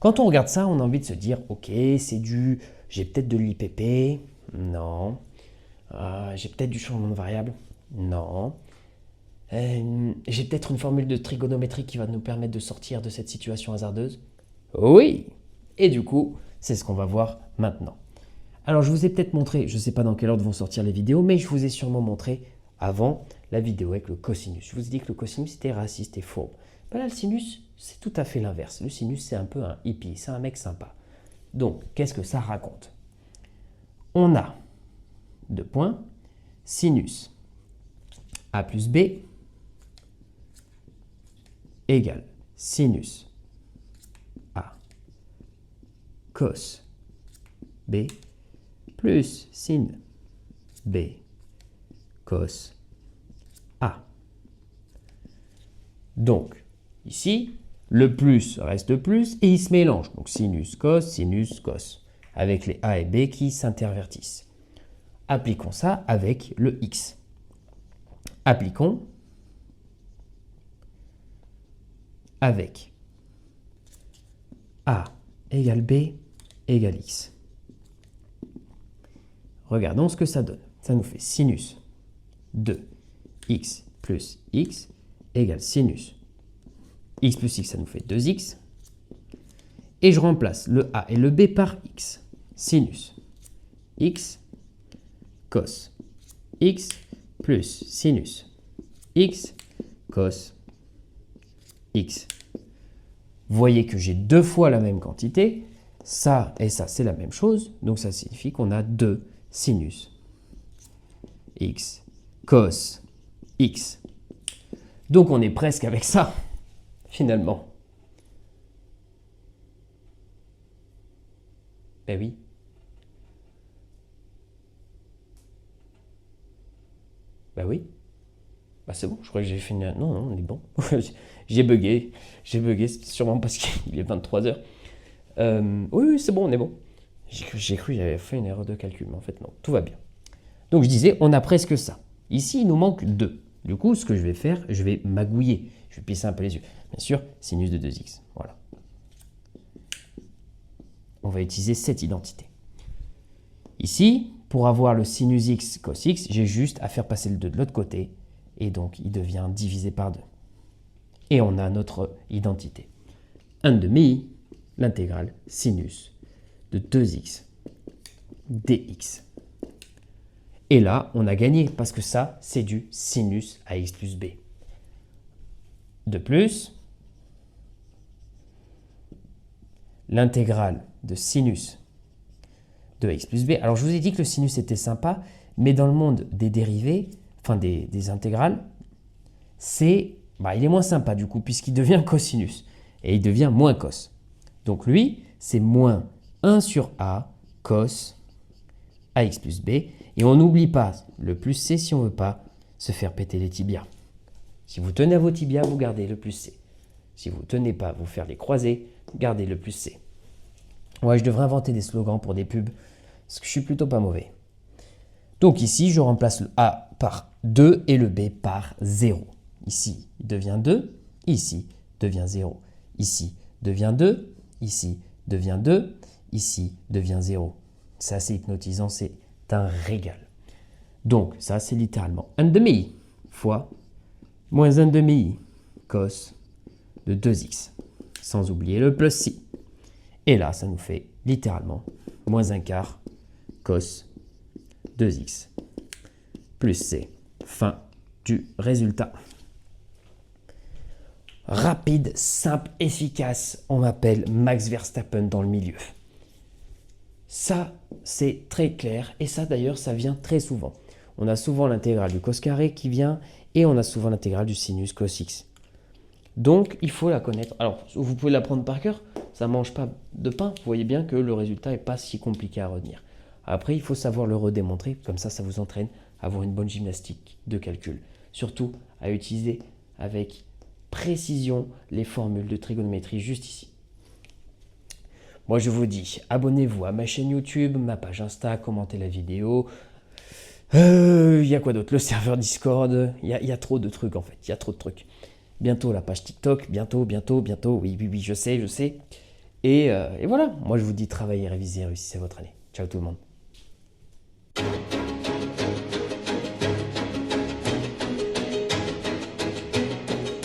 Quand on regarde ça, on a envie de se dire, ok, j'ai peut-être de l'IPP, non. J'ai peut-être du changement de variable, non. J'ai peut-être une formule de trigonométrie qui va nous permettre de sortir de cette situation hasardeuse. Oui. Et du coup, c'est ce qu'on va voir maintenant. Alors, je vous ai peut-être montré, je ne sais pas dans quel ordre vont sortir les vidéos, mais je vous ai sûrement montré avant la vidéo avec le cosinus. Je vous ai dit que le cosinus était raciste et fourbe. Ben là, le sinus, c'est tout à fait l'inverse. Le sinus, c'est un peu un hippie, c'est un mec sympa. Donc, qu'est-ce que ça raconte? On a deux points, sinus a plus b égale sinus a cos b plus sin b cos a. Donc, ici, le plus reste plus et il se mélange. Donc, sinus, cos, avec les a et b qui s'intervertissent. Appliquons ça avec le x. Appliquons avec a égale b égale x. Regardons ce que ça donne. Ça nous fait sinus de x plus x égale sinus x plus x, ça nous fait 2x. Et je remplace le a et le b par x. Sinus x cos x plus sinus x cos x. Vous voyez que j'ai deux fois la même quantité. Ça et ça, c'est la même chose. Donc ça signifie qu'on a 2 sinus x cos x. Donc on est presque avec ça, finalement. Ben oui. Ben oui. Bah c'est bon, je crois que j'ai fait une... Non, non, on est bon. J'ai bugué, c'est sûrement parce qu'il est 23h. Oui, c'est bon, on est bon. J'ai cru que j'avais fait une erreur de calcul, mais en fait non, tout va bien. Donc je disais, on a presque ça. Ici, il nous manque 2. Du coup, ce que je vais faire, je vais magouiller. Je vais plisser un peu les yeux. Bien sûr, sinus de 2x. Voilà. On va utiliser cette identité. Ici, pour avoir le sinus x cos x, j'ai juste à faire passer le 2 de l'autre côté. Et donc, il devient divisé par 2. Et on a notre identité. 1 demi, l'intégrale sinus de 2x dx. Et là, on a gagné, parce que ça, c'est du sinus à x plus b. De plus, l'intégrale de sinus de x plus b. Alors, je vous ai dit que le sinus était sympa, mais dans le monde des dérivés, enfin des intégrales, il est moins sympa du coup, puisqu'il devient cosinus. Et il devient moins cos. Donc lui, c'est moins 1 sur a cos ax plus b. Et on n'oublie pas le plus c si on ne veut pas se faire péter les tibias. Si vous tenez à vos tibias, vous gardez le plus c. Si vous ne tenez pas à vous faire les croisés, gardez le plus c. Ouais, je devrais inventer des slogans pour des pubs, parce que je suis plutôt pas mauvais. Donc ici, je remplace le a par 2 et le b par 0. Ici, il devient 2, ici, devient 0. Ici, devient 2, ici, devient 2, ici, devient 0. Ça, c'est hypnotisant, c'est un régal. Donc, ça, c'est littéralement 1 demi fois moins 1 demi cos de 2x, sans oublier le plus ci. Et là, ça nous fait littéralement moins 1 quart cos 2x plus c. Fin du résultat. Rapide, simple, efficace. On m'appelle Max Verstappen dans le milieu. Ça, c'est très clair. Et ça, d'ailleurs, ça vient très souvent. On a souvent l'intégrale du cos carré qui vient et on a souvent l'intégrale du sinus cos x. Donc, il faut la connaître. Alors, vous pouvez l'apprendre par cœur. Ça ne mange pas de pain. Vous voyez bien que le résultat n'est pas si compliqué à retenir. Après, il faut savoir le redémontrer. Comme ça vous entraîne à avoir une bonne gymnastique de calcul. Surtout à utiliser avec précision les formules de trigonométrie juste ici. Moi, je vous dis, abonnez-vous à ma chaîne YouTube, ma page Insta, commentez la vidéo. Il y a quoi d'autre? Le serveur Discord. Il y a trop de trucs, en fait. Il y a trop de trucs. Bientôt la page TikTok. Bientôt. Oui, je sais. Et voilà, moi je vous dis travaillez, révisez, réussissez votre année. Ciao tout le monde.